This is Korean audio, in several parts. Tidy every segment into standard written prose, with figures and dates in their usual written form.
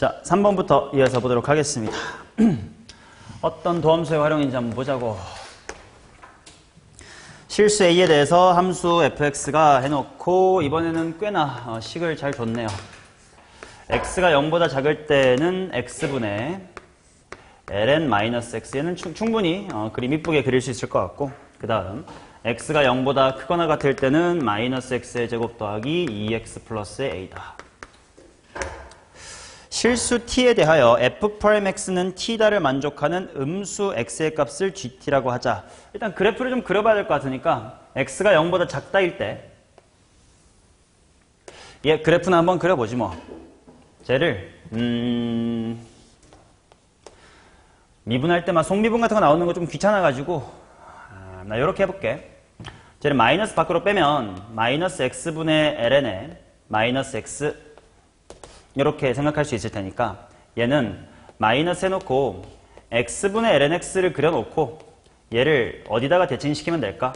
자, 3번부터 이어서 보도록 하겠습니다. 어떤 도함수의 활용인지 한번 보자고. 실수 A에 대해서 함수 fx가 해놓고 이번에는 꽤나 식을 잘 줬네요. x가 0보다 작을 때는 x분의 ln-x. 얘는 충분히 그림 이쁘게 그릴 수 있을 것 같고, 그 다음 x가 0보다 크거나 같을 때는 -x의 제곱 더하기 2x 플러스 a다. 실수 t에 대하여 f'x는 t다를 만족하는 음수 x의 값을 gt라고 하자. 일단 그래프를 좀 그려봐야 될 것 같으니까 x가 0보다 작다일 때 얘 그래프는 한번 그려보지 뭐. 쟤를 미분할 때만 속미분 같은 거 나오는 거 좀 귀찮아가지고 나 이렇게 해볼게. 쟤를 마이너스 밖으로 빼면 마이너스 x분의 ln에 마이너스 x 이렇게 생각할 수 있을 테니까 얘는 마이너스 해놓고 x분의 lnx를 그려놓고 얘를 어디다가 대칭시키면 될까?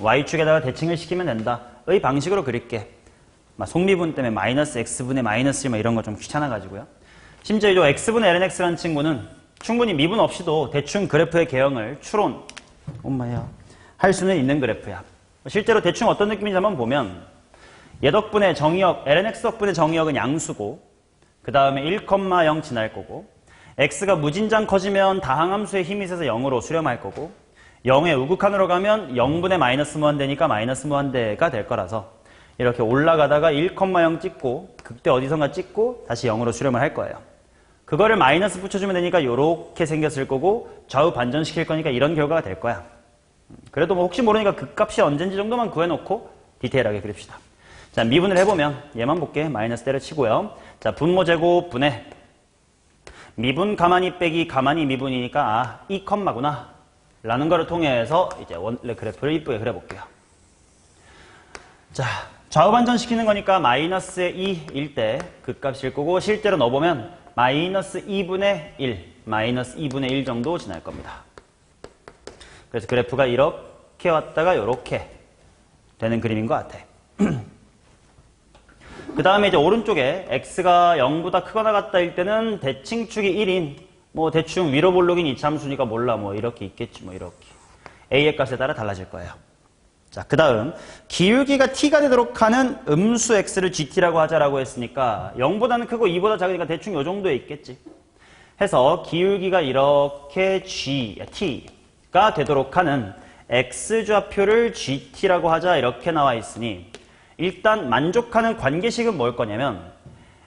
y축에다가 대칭을 시키면 된다. 의 방식으로 그릴게. 속미분 때문에 마이너스 x분의 마이너스 1 이런 거 좀 귀찮아가지고요. 심지어 이 x분의 lnx라는 친구는 충분히 미분 없이도 대충 그래프의 개형을 추론 할 수는 있는 그래프야. 실제로 대충 어떤 느낌인지 한번 보면 얘 덕분에 정의역, lnx 덕분에 정의역은 양수고 그 다음에 1,0 지날 거고 x가 무진장 커지면 다항함수의 힘이 세서 0으로 수렴할 거고 0의 우극한으로 가면 0분의 마이너스 무한대니까 마이너스 무한대가 될 거라서 이렇게 올라가다가 1,0 찍고 극대 어디선가 찍고 다시 0으로 수렴을 할 거예요. 그거를 마이너스 붙여주면 되니까 이렇게 생겼을 거고 좌우 반전시킬 거니까 이런 결과가 될 거야. 그래도 뭐 혹시 모르니까 극값이 언젠지 정도만 구해놓고 디테일하게 그립시다. 자, 미분을 해보면 얘만 볼게. 마이너스 때려치고요. 자, 분모 제곱 분의 미분 가만히 빼기 가만히 미분이니까 2컴마구나 라는 거를 통해서 이제 원래 그래프를 이쁘게 그려볼게요. 자, 좌우 반전시키는 거니까 마이너스 2일 때 극값일 거고 실제로 넣어보면 마이너스 2분의 1, 마이너스 2분의 1 정도 지날 겁니다. 그래서 그래프가 이렇게 왔다가 이렇게 되는 그림인 것 같아. 그 다음에 이제 오른쪽에 x가 0보다 크거나 같다일 때는 대칭축이 1인 뭐 대충 위로 볼록인 이차함수니까 몰라 뭐 이렇게 있겠지 뭐 이렇게 a의 값에 따라 달라질 거예요. 자, 그 다음 기울기가 t가 되도록 하는 음수 x를 gt라고 하자라고 했으니까 0보다는 크고 2보다 작으니까 대충 요 정도에 있겠지. 해서 기울기가 이렇게 t가 되도록 하는 x좌표를 gt라고 하자 이렇게 나와 있으니 일단 만족하는 관계식은 뭘 거냐면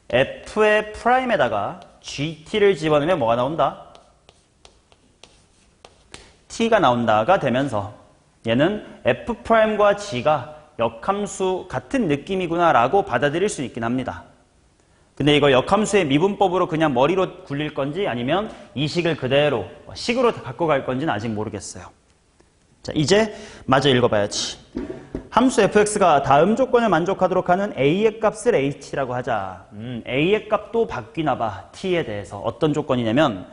f의 프라임에다가 gt를 집어넣으면 뭐가 나온다? t가 나온다가 되면서 얘는 f'과 g가 역함수 같은 느낌이구나 라고 받아들일 수 있긴 합니다. 근데 이걸 역함수의 미분법으로 그냥 머리로 굴릴 건지 아니면 이 식을 그대로 식으로 갖고 갈 건지는 아직 모르겠어요. 자, 이제 마저 읽어봐야지. 함수 fx가 다음 조건을 만족하도록 하는 a의 값을 at라고 하자. a의 값도 바뀌나 봐. t에 대해서. 어떤 조건이냐면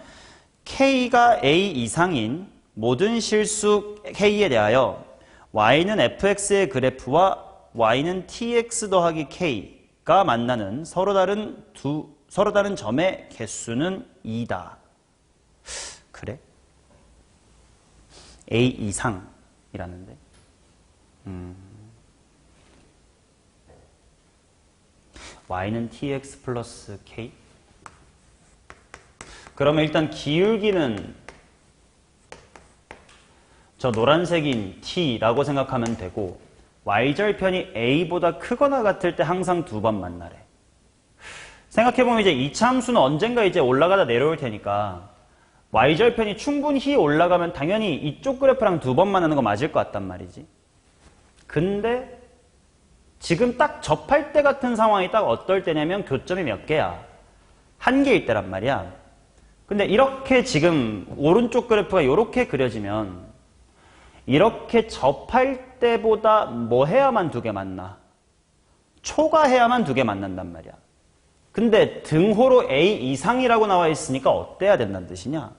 k가 a 이상인 모든 실수 k에 대하여 y는 fx의 그래프와 y는 tx 더하기 k가 만나는 서로 다른 점의 개수는 2다. 그래? a 이상이라는데. y는 tx 플러스 k? 그러면 일단 기울기는 저 노란색인 t라고 생각하면 되고 y절편이 a보다 크거나 같을 때 항상 2번 만나래. 생각해보면 이제 이차함수는 언젠가 이제 올라가다 내려올 테니까 y절편이 충분히 올라가면 당연히 이쪽 그래프랑 2번 만나는 거 맞을 것 같단 말이지. 근데 지금 딱 접할 때 같은 상황이 딱 어떨 때냐면 교점이 몇 개야? 1개일 때란 말이야. 근데 이렇게 지금 오른쪽 그래프가 이렇게 그려지면 이렇게 접할 때보다 뭐 해야만 2개 만나? 초과해야만 2개 만난단 말이야. 근데 등호로 A 이상이라고 나와 있으니까 어때야 된다는 뜻이냐?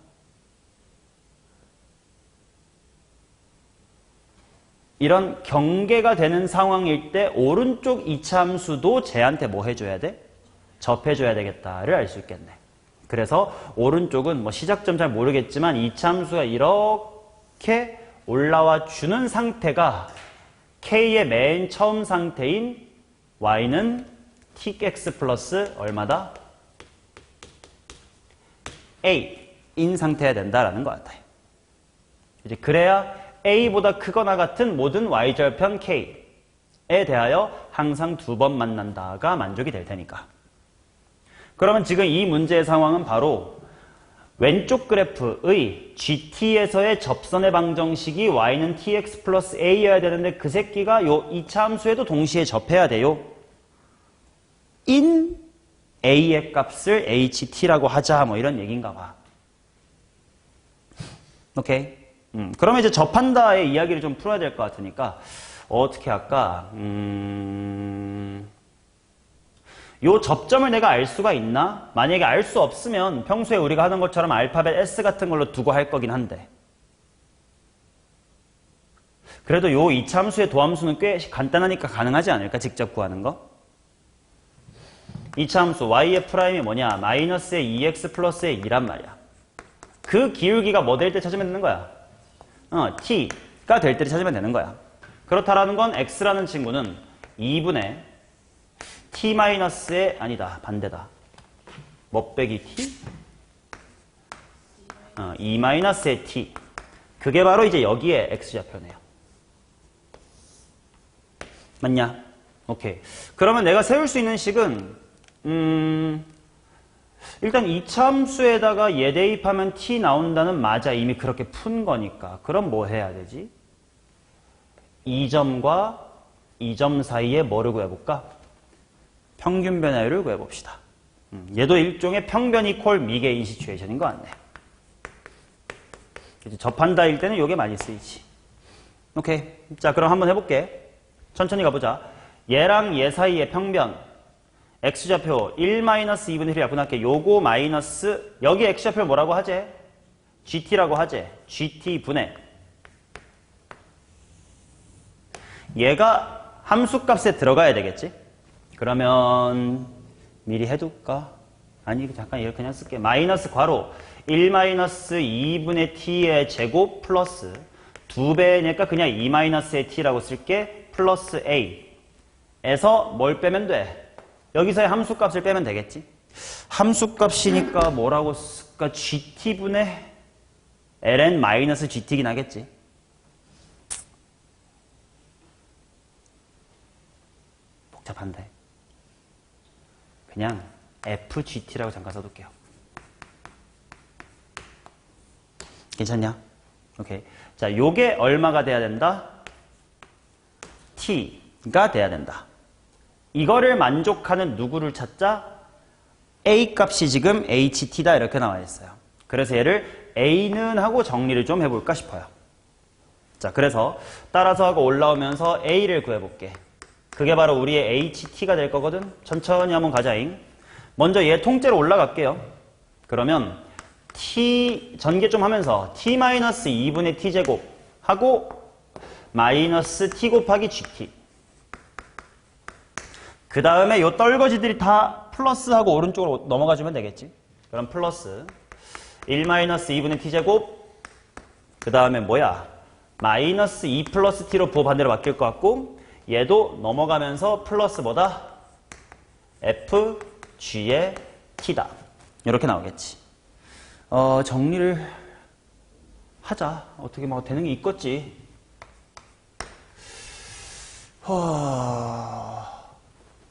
이런 경계가 되는 상황일 때 오른쪽 이차함수도 쟤한테 뭐 해줘야 돼? 접해줘야 되겠다를 알 수 있겠네. 그래서 오른쪽은 뭐 시작점 잘 모르겠지만 이차함수가 이렇게 올라와 주는 상태가 K의 맨 처음 상태인 Y는 Tx 플러스 얼마다? A인 상태여야 된다라는 것 같아요. 이제 그래야 A보다 크거나 같은 모든 Y절편 K에 대하여 항상 2번 만난다가 만족이 될 테니까. 그러면 지금 이 문제의 상황은 바로 왼쪽 그래프의 GT에서의 접선의 방정식이 Y는 TX 플러스 A여야 되는데 그 새끼가 요 2차 함수에도 동시에 접해야 돼요. in A의 값을 HT라고 하자 뭐 이런 얘기인가 봐. 오케이? 그러면 이제 접한다의 이야기를 좀 풀어야 될 것 같으니까 어떻게 할까? 요 접점을 내가 알 수가 있나? 만약에 알 수 없으면 평소에 우리가 하는 것처럼 알파벳 S 같은 걸로 두고 할 거긴 한데 그래도 요 이차함수의 도함수는 꽤 간단하니까 가능하지 않을까? 직접 구하는 거? 이차함수 y의 프라임이 뭐냐? 마이너스의 2x 플러스의 2란 말이야. 그 기울기가 뭐 될 때 찾으면 되는 거야? t가 될 때 찾으면 되는 거야. 그렇다라는 건 x라는 친구는 2분의 t-의 아니다. 반대다. 뭐 빼기 t? 2-의 t. 그게 바로 이제 여기에 x좌표네요. 맞냐? 오케이. 그러면 내가 세울 수 있는 식은 일단 이차함수에다가 얘 대입하면 t 나온다는 맞아. 이미 그렇게 푼 거니까. 그럼 뭐 해야 되지? 2점과 2점 사이에 뭐를 구해볼까? 평균 변화율을 구해봅시다. 얘도 일종의 평변 이퀄 미개인 시츄에이션인 것 같네. 접한다일 때는 이게 많이 쓰이지. 오케이. 자, 그럼 한번 해볼게. 천천히 가보자. 얘랑 얘 사이의 평변. x좌표 1-2분의 1이 약분할게. 요거 마이너스, 여기 x좌표 뭐라고 하지? gt라고 하지? gt분의. 얘가 함수값에 들어가야 되겠지? 그러면 미리 해둘까? 아니 잠깐 이렇게 그냥 쓸게. 마이너스 괄호 1-2분의 t의 제곱 플러스 2배니까 그냥 2-의 t라고 쓸게. 플러스 a에서 뭘 빼면 돼? 여기서의 함수값을 빼면 되겠지? 함수값이니까 뭐라고 쓸까? gt분의 ln-gt긴 하겠지? 복잡한데. 그냥 FGT라고 잠깐 써둘게요. 괜찮냐? 오케이. 자, 요게 얼마가 돼야 된다? T가 돼야 된다. 이거를 만족하는 누구를 찾자? A 값이 지금 HT다 이렇게 나와 있어요. 그래서 얘를 A는 하고 정리를 좀 해볼까 싶어요. 자, 그래서 따라서 하고 올라오면서 A를 구해볼게. 그게 바로 우리의 HT가 될 거거든. 천천히 한번 가자잉. 먼저 얘 통째로 올라갈게요. 그러면 T 전개 좀 하면서 T-2분의 T제곱 하고 마이너스 T 곱하기 GT. 그 다음에 요 떨거지들이 다 플러스하고 오른쪽으로 넘어가주면 되겠지. 그럼 플러스 1-2분의 T제곱 그 다음에 뭐야? 마이너스 2 플러스 T로 부호 반대로 바뀔 것 같고 얘도 넘어가면서 플러스 뭐다? FG의 T다. 이렇게 나오겠지. 정리를 하자. 어떻게 뭐 되는 게 있겠지.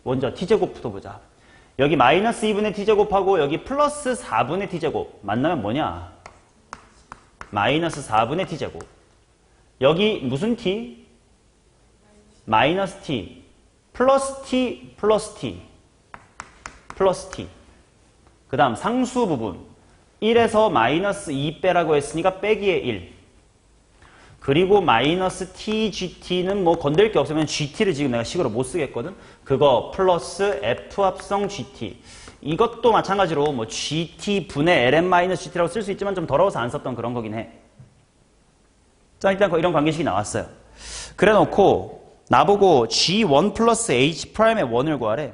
먼저 T제곱부터 보자. 여기 마이너스 2분의 T제곱하고 여기 플러스 4분의 T제곱 만나면 뭐냐? 마이너스 4분의 T제곱. 여기 무슨 T? 마이너스 T, 플러스 T, 플러스 T, 플러스 T. 그 다음 상수 부분 1에서 마이너스 2 빼라고 했으니까 빼기의 1. 그리고 마이너스 TGT는 뭐 건들 게 없으면 GT를 지금 내가 식으로 못 쓰겠거든. 그거 플러스 F 합성 GT. 이것도 마찬가지로 뭐 GT 분의 LN-GT라고 쓸 수 있지만 좀 더러워서 안 썼던 그런 거긴 해. 자, 일단 이런 관계식이 나왔어요. 그래 놓고 나보고 G1 플러스 H 프라임의 원을 구하래.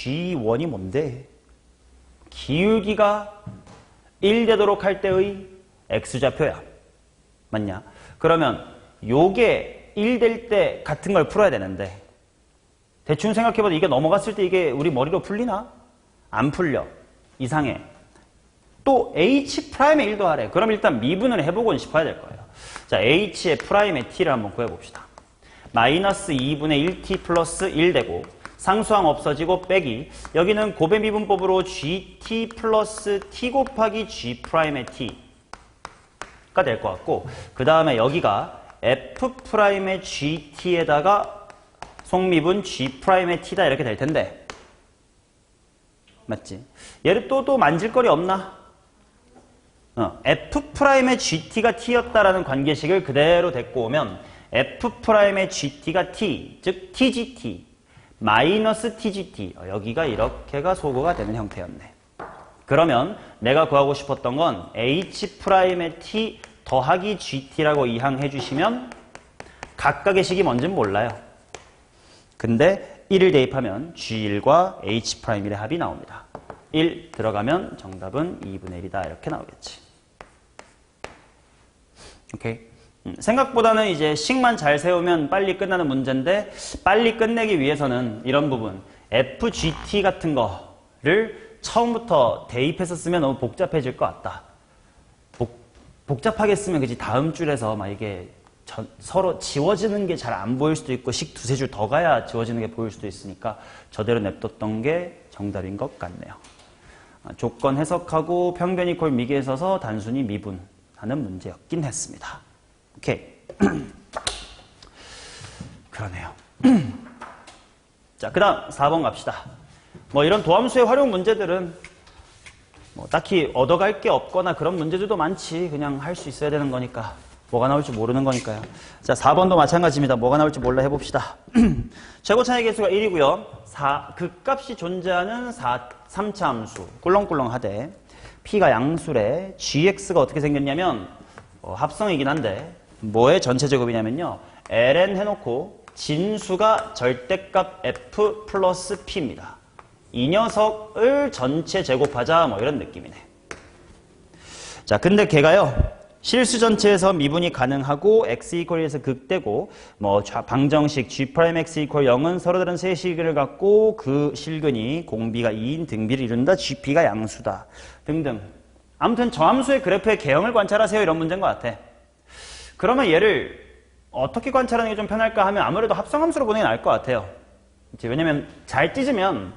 G1이 뭔데? 기울기가 1 되도록 할 때의 X좌표야. 맞냐? 그러면 요게 1 될 때 같은 걸 풀어야 되는데 대충 생각해봐도 이게 넘어갔을 때 이게 우리 머리로 풀리나? 안 풀려. 이상해. 또 H'에 1 더하래. 그럼 일단 미분을 해보곤 싶어야 될 거예요. 자, H의 프라임의 T를 한번 구해봅시다. 마이너스 2분의 1T 플러스 1 되고 상수항 없어지고 빼기 여기는 곱의 미분법으로 GT 플러스 T 곱하기 G'의 T가 될 것 같고 그 다음에 여기가 F'의 GT에다가 속미분 G'의 T다 이렇게 될 텐데 맞지? 얘를 또 만질 거리 없나? F'의 GT가 T였다라는 관계식을 그대로 데리고 오면 F'의 GT가 T, 즉 TGT, 마이너스 TGT 여기가 이렇게가 소거가 되는 형태였네. 그러면 내가 구하고 싶었던 건 H'의 T 더하기 GT라고 이항해 주시면 각각의 식이 뭔지는 몰라요. 근데 1을 대입하면 G1과 H'의 합이 나옵니다. 1 들어가면 정답은 2분의 1이다 이렇게 나오겠지. 오케이. 생각보다는 이제 식만 잘 세우면 빨리 끝나는 문제인데 빨리 끝내기 위해서는 이런 부분 FGT 같은 거를 처음부터 대입해서 쓰면 너무 복잡해질 것 같다. 복잡하게 쓰면 그지 다음 줄에서 막 이게 서로 지워지는 게 잘 안 보일 수도 있고 식 두세 줄 더 가야 지워지는 게 보일 수도 있으니까 저대로 냅뒀던 게 정답인 것 같네요. 조건 해석하고 평변 이퀄 미기에 있어서 단순히 미분하는 문제였긴 했습니다. 오케이. 그러네요. 자, 그 다음 4번 갑시다. 뭐 이런 도함수의 활용 문제들은 뭐 딱히 얻어갈 게 없거나 그런 문제들도 많지. 그냥 할 수 있어야 되는 거니까. 뭐가 나올지 모르는 거니까요. 자, 4번도 마찬가지입니다. 뭐가 나올지 몰라 해봅시다. 최고 차이 계수가 1이고요. 극값이 존재하는 3차 함수. 꿀렁꿀렁하되 P가 양수래. GX가 어떻게 생겼냐면 합성이긴 한데 뭐의 전체 제곱이냐면요. ln 해놓고 진수가 절대값 f 플러스 p입니다. 이 녀석을 전체 제곱하자 뭐 이런 느낌이네. 자, 근데 걔가요. 실수 전체에서 미분이 가능하고 x 이퀄 1에서 극되고 뭐 방정식 g'x 이퀄 0은 서로 다른 세 실근을 갖고 그 실근이 공비가 2인 등비를 이룬다. gp가 양수다. 등등. 아무튼 저함수의 그래프의 개형을 관찰하세요. 이런 문제인 것 같아. 그러면 얘를 어떻게 관찰하는 게 좀 편할까 하면 아무래도 합성함수로 보는 게 나을 것 같아요. 왜냐면 잘 찢으면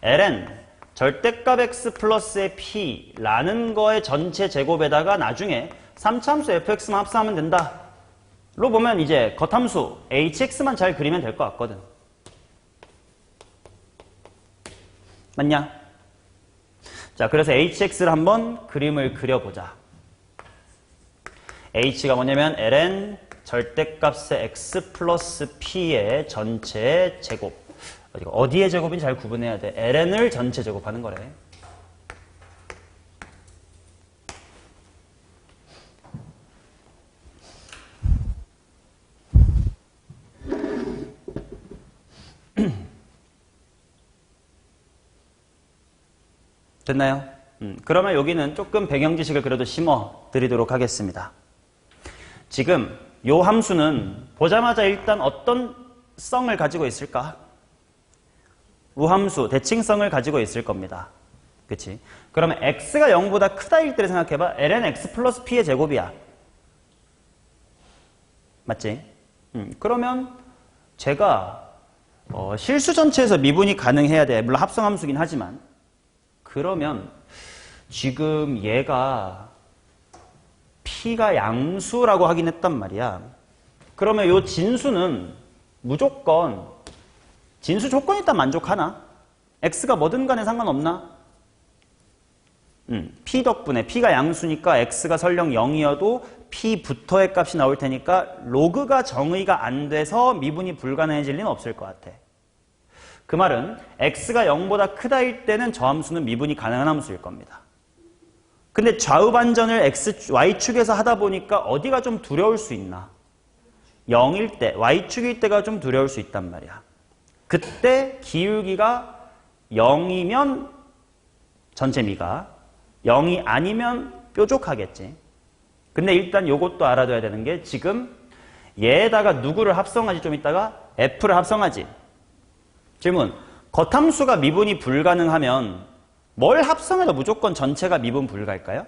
ln 절대값 x 플러스의 p라는 거의 전체 제곱에다가 나중에 3차함수 fx만 합성하면 된다. 로 보면 이제 겉함수 hx만 잘 그리면 될 것 같거든. 맞냐? 자, 그래서 hx를 한번 그림을 그려보자. h가 뭐냐면 ln 절대값의 x 플러스 p의 전체 제곱. 어디의 제곱인지 잘 구분해야 돼. ln을 전체 제곱하는 거래. 됐나요? 그러면 여기는 조금 배경 지식을 그래도 심어 드리도록 하겠습니다. 지금 요 함수는 보자마자 일단 어떤 성을 가지고 있을까? 우함수, 대칭성을 가지고 있을 겁니다. 그치? 그러면 x가 0보다 크다일 때를 생각해봐. ln x 플러스 p의 제곱이야. 맞지? 그러면 제가 실수 전체에서 미분이 가능해야 돼. 물론 합성함수긴 하지만. 그러면 지금 얘가 p가 양수라고 하긴 했단 말이야. 그러면 요 진수는 무조건 진수 조건이 일단 만족하나? x가 뭐든 간에 상관없나? p 덕분에 p가 양수니까 x가 설령 0이어도 p부터의 값이 나올 테니까 로그가 정의가 안 돼서 미분이 불가능해질 리는 없을 것 같아. 그 말은 x가 0보다 크다일 때는 저 함수는 미분이 가능한 함수일 겁니다. 근데 좌우 반전을 y축에서 하다 보니까 어디가 좀 두려울 수 있나? 0일 때, y축일 때가 좀 두려울 수 있단 말이야. 그때 기울기가 0이면 전체 미가, 0이 아니면 뾰족하겠지. 근데 일단 요것도 알아둬야 되는 게 지금 얘에다가 누구를 합성하지? 좀 이따가 F를 합성하지. 질문. 겉함수가 미분이 불가능하면 뭘 합성해도 무조건 전체가 미분 불가일까요?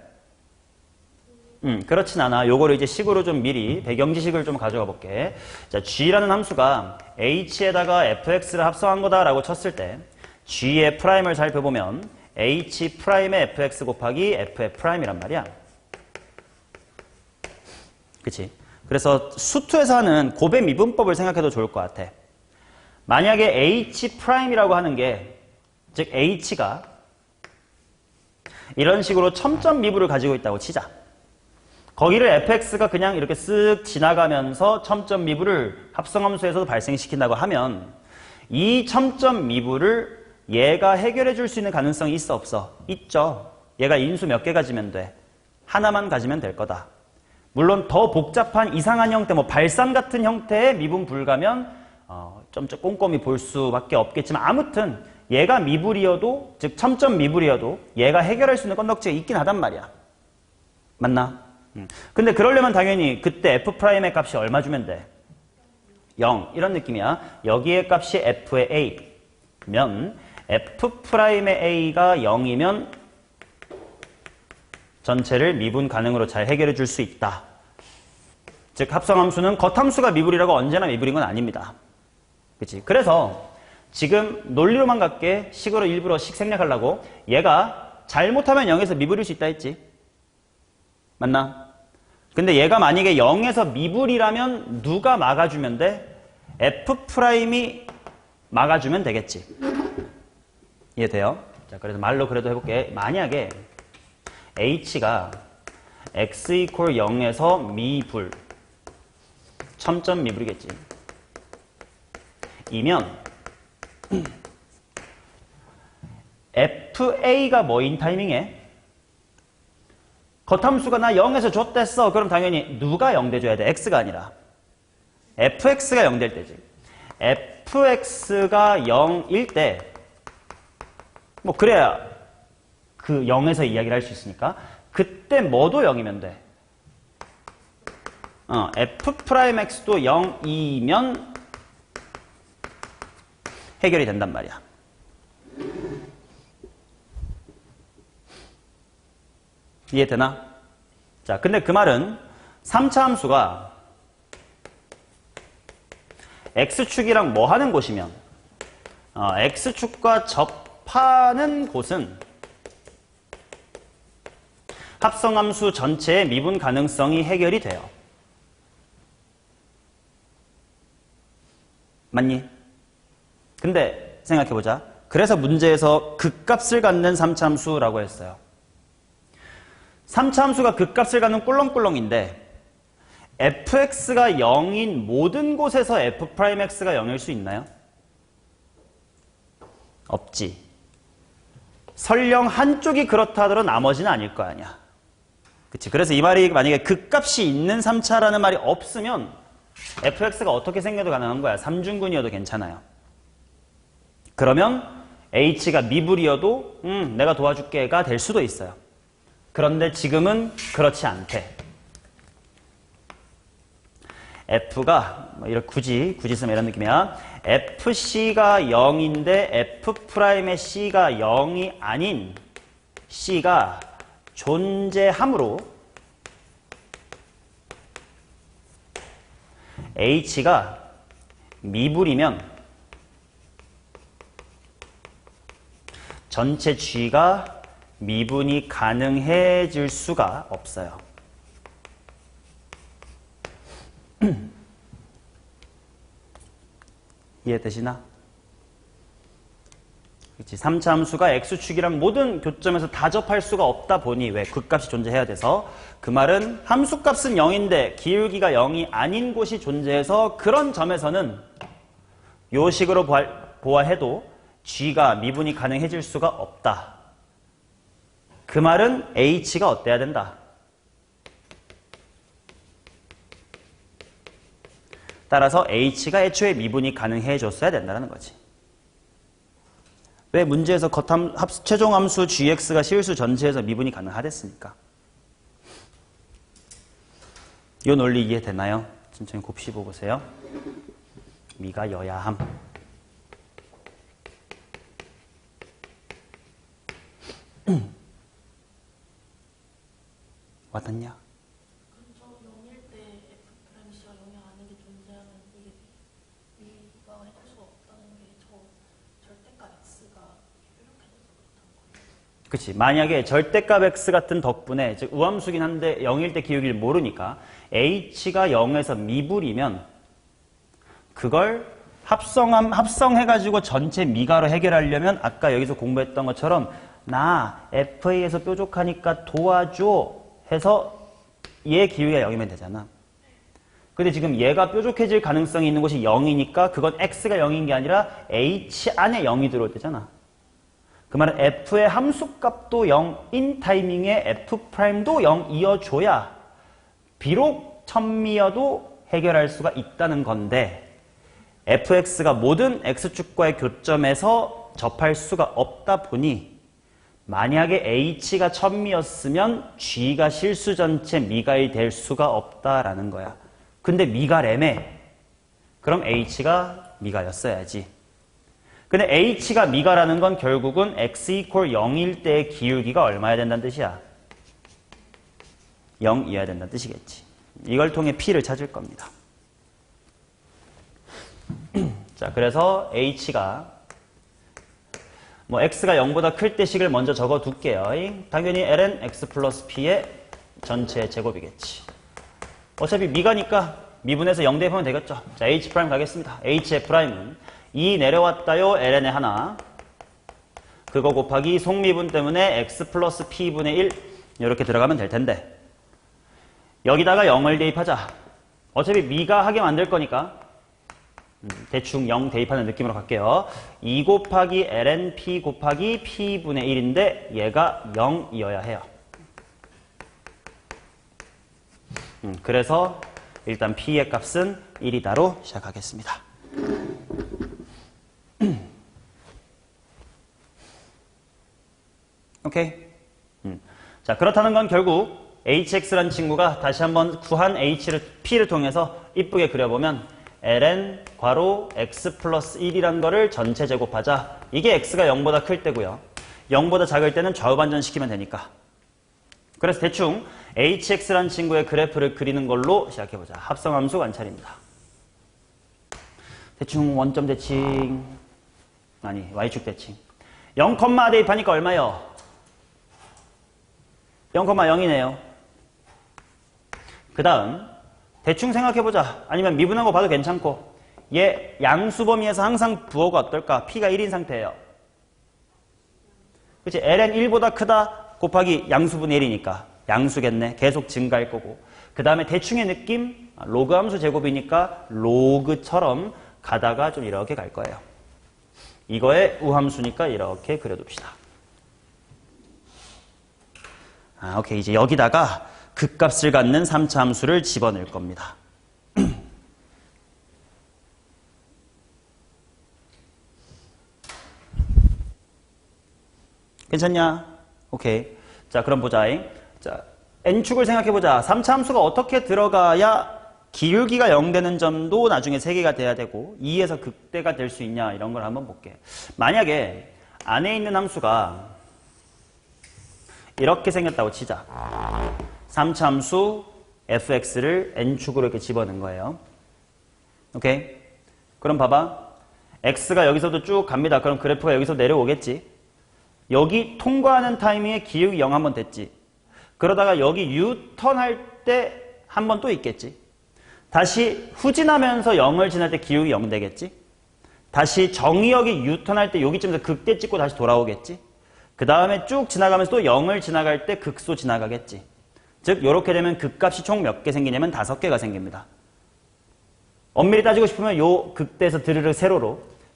그렇진 않아. 요거를 이제 식으로 좀 미리 배경지식을 좀 가져가 볼게. 자, G라는 함수가 H에다가 fx를 합성한 거다라고 쳤을 때 G의 프라임을 살펴보면 H 프라임의 fx 곱하기 f의 프라임이란 말이야. 그치? 그래서 수투에서 하는 곱의 미분법을 생각해도 좋을 것 같아. 만약에 H 프라임이라고 하는 게, 즉 H가 이런 식으로 첨점 미분을 가지고 있다고 치자. 거기를 fx가 그냥 이렇게 쓱 지나가면서 첨점 미분을 합성함수에서도 발생시킨다고 하면 이 첨점 미분을 얘가 해결해 줄 수 있는 가능성이 있어 없어? 있죠. 얘가 인수 몇 개 가지면 돼? 하나만 가지면 될 거다. 물론 더 복잡한 이상한 형태, 뭐 발산 같은 형태의 미분 불가면 좀 꼼꼼히 볼 수밖에 없겠지만 아무튼 얘가 미분이어도, 즉 첨점 미분이어도 얘가 해결할 수 있는 건덕지가 있긴 하단 말이야. 맞나? 근데 그러려면 당연히 그때 f'의 값이 얼마 주면 돼? 0 이런 느낌이야. 여기에 값이 f의 a면 f'의 a가 0이면 전체를 미분 가능으로 잘 해결해 줄 수 있다. 즉 합성함수는 겉함수가 미분이라고 언제나 미분인 건 아닙니다. 그치? 그래서 지금 논리로만 갈게. 식으로 일부러 식 생략하려고. 얘가 잘못하면 0에서 미분일 수 있다 했지. 맞나? 근데 얘가 만약에 0에서 미분이라면 누가 막아주면 돼? f'이 막아주면 되겠지. 이해돼요? 자, 그래서 말로 그래도 해볼게. 만약에 h가 x = 0에서 미불, 첨점 미불이겠지. 이면 fa가 뭐인 타이밍에? 겉함수가 나 0에서 줬댔어. 그럼 당연히 누가 0 돼줘야 돼? x가 아니라 fx가 0 될 때지. fx가 0일 때 뭐 그래야 그 0에서 이야기를 할 수 있으니까 그때 뭐도 0이면 돼. f'x도 0이면 해결이 된단 말이야. 이해되나? 자, 근데 그 말은 3차 함수가 x축이랑 뭐 하는 곳이면 x축과 접하는 곳은 합성함수 전체의 미분 가능성이 해결이 돼요. 맞니? 근데 생각해보자. 그래서 문제에서 극값을 갖는 3차 함수라고 했어요. 3차 함수가 극값을 갖는 꿀렁꿀렁인데 fx가 0인 모든 곳에서 f'x가 0일 수 있나요? 없지. 설령 한쪽이 그렇다 하더라도 나머지는 아닐 거 아니야. 그치? 그래서 이 말이 만약에 극값이 있는 3차라는 말이 없으면 fx가 어떻게 생겨도 가능한 거야. 3중근이어도 괜찮아요. 그러면 h가 미불이어도 내가 도와줄게가 될 수도 있어요. 그런데 지금은 그렇지 않대. f가 이렇게 굳이 쓰면 이런 느낌이야. fc가 0인데 f'의 c가 0이 아닌 c가 존재하므로 h가 미불이면 전체 g가 미분이 가능해질 수가 없어요. 이해되시나? 그치? 3차 함수가 x축이랑 모든 교점에서 다 접할 수가 없다 보니 왜 극값이 존재해야 돼서 그 말은 함수값은 0인데 기울기가 0이 아닌 곳이 존재해서 그런 점에서는 요 식으로 보아해도 g가 미분이 가능해질 수가 없다. 그 말은 h가 어때야 된다? 따라서 h가 애초에 미분이 가능해졌어야 된다는 거지. 왜 문제에서 최종 함수 gx가 실수 전체에서 미분이 가능하댔습니까? 이 논리 이해되나요? 천천히 곱씹어 보세요. 미가 여야함. 와닿냐? 저 0일 때 F'C가 0이 아닌 게 존재하면 이게 B가 해줄 수가 없다는 게 저 절대값 X가 뾰족해져서 그렇다는 거예요. 그치. 만약에 절대값 x 같은 덕분에, 즉 우함수긴 한데 0일 때 기울기를 모르니까 h가 0에서 미불이면 그걸 합성해가지고 전체 미가로 해결하려면 아까 여기서 공부했던 것처럼 나 FA에서 뾰족하니까 도와줘 해서 얘 기울기가 0이면 되잖아. 근데 지금 얘가 뾰족해질 가능성이 있는 곳이 0이니까 그건 x가 0인 게 아니라 h 안에 0이 들어올 때잖아. 그 말은 f의 함수값도 0인 타이밍에 f'도 0이어줘야 비록 천미여도 해결할 수가 있다는 건데 fx가 모든 x축과의 교점에서 접할 수가 없다 보니 만약에 h가 천미였으면 g가 실수 전체 미가이 될 수가 없다라는 거야. 근데 미가래매. 그럼 h가 미가였어야지. 근데 h가 미가라는 건 결국은 x 이퀄 0일 때의 기울기가 얼마야 된다는 뜻이야? 0이어야 된다는 뜻이겠지. 이걸 통해 p를 찾을 겁니다. 자, 그래서 h가 뭐 x가 0보다 클 때 식을 먼저 적어 둘게요. 당연히 ln x 플러스 p의 전체 제곱이겠지. 어차피 미가니까 미분해서 0 대입하면 되겠죠. 자, h' 가겠습니다. h의 프라임은 2 내려왔다요. ln의 하나. 그거 곱하기 속미분 때문에 x 플러스 p분의 1 이렇게 들어가면 될 텐데 여기다가 0을 대입하자. 어차피 미가 하게 만들 거니까 대충 0 대입하는 느낌으로 갈게요. 2 곱하기 ln p 곱하기 p분의 1인데 얘가 0이어야 해요. 그래서 일단 p의 값은 1이다로 시작하겠습니다. 오케이? 자, 그렇다는 건 결국 hx란 친구가 다시 한번 구한 p를 통해서 이쁘게 그려보면 ln 괄호 x 플러스 1이란 거를 전체 제곱하자. 이게 x가 0보다 클 때고요. 0보다 작을 때는 좌우 반전시키면 되니까. 그래서 대충 hx란 친구의 그래프를 그리는 걸로 시작해보자. 합성함수 관찰입니다. 대충 원점 대칭, 아니 y축 대칭. 0, 대입하니까 얼마요? 0,0이네요. 그 다음 대충 생각해보자. 아니면 미분한 거 봐도 괜찮고 얘 양수 범위에서 항상 부호가 어떨까? p가 1인 상태예요. 그치? ln 1보다 크다 곱하기 양수분의 1이니까 양수겠네. 계속 증가할 거고. 그 다음에 대충의 느낌? 로그 함수 제곱이니까 로그처럼 가다가 좀 이렇게 갈 거예요. 이거의 우함수니까 이렇게 그려둡시다. 오케이. 이제 여기다가 극값을 갖는 3차 함수를 집어넣을 겁니다. 괜찮냐? 오케이. 자, 그럼 보자. 자, n축을 생각해보자. 3차 함수가 어떻게 들어가야 기울기가 0 되는 점도 나중에 3개가 돼야 되고 2에서 극대가 될 수 있냐 이런 걸 한번 볼게. 만약에 안에 있는 함수가 이렇게 생겼다고 치자. 3차 함수 fx를 n축으로 이렇게 집어넣은 거예요. 오케이? 그럼 봐봐. x가 여기서도 쭉 갑니다. 그럼 그래프가 여기서 내려오겠지. 여기 통과하는 타이밍에 기울기 0 한번 됐지. 그러다가 여기 유턴 할 때 한 번 또 있겠지. 다시 후진하면서 0을 지날 때 기울기 0 되겠지. 다시 정의역이 유턴 할 때 여기쯤에서 극대 찍고 다시 돌아오겠지. 그 다음에 쭉 지나가면서 또 0을 지나갈 때 극소 지나가겠지. 즉 이렇게 되면 극값이 총 몇 개 생기냐면 5개가 생깁니다. 엄밀히 따지고 싶으면 요 극대에서 드르르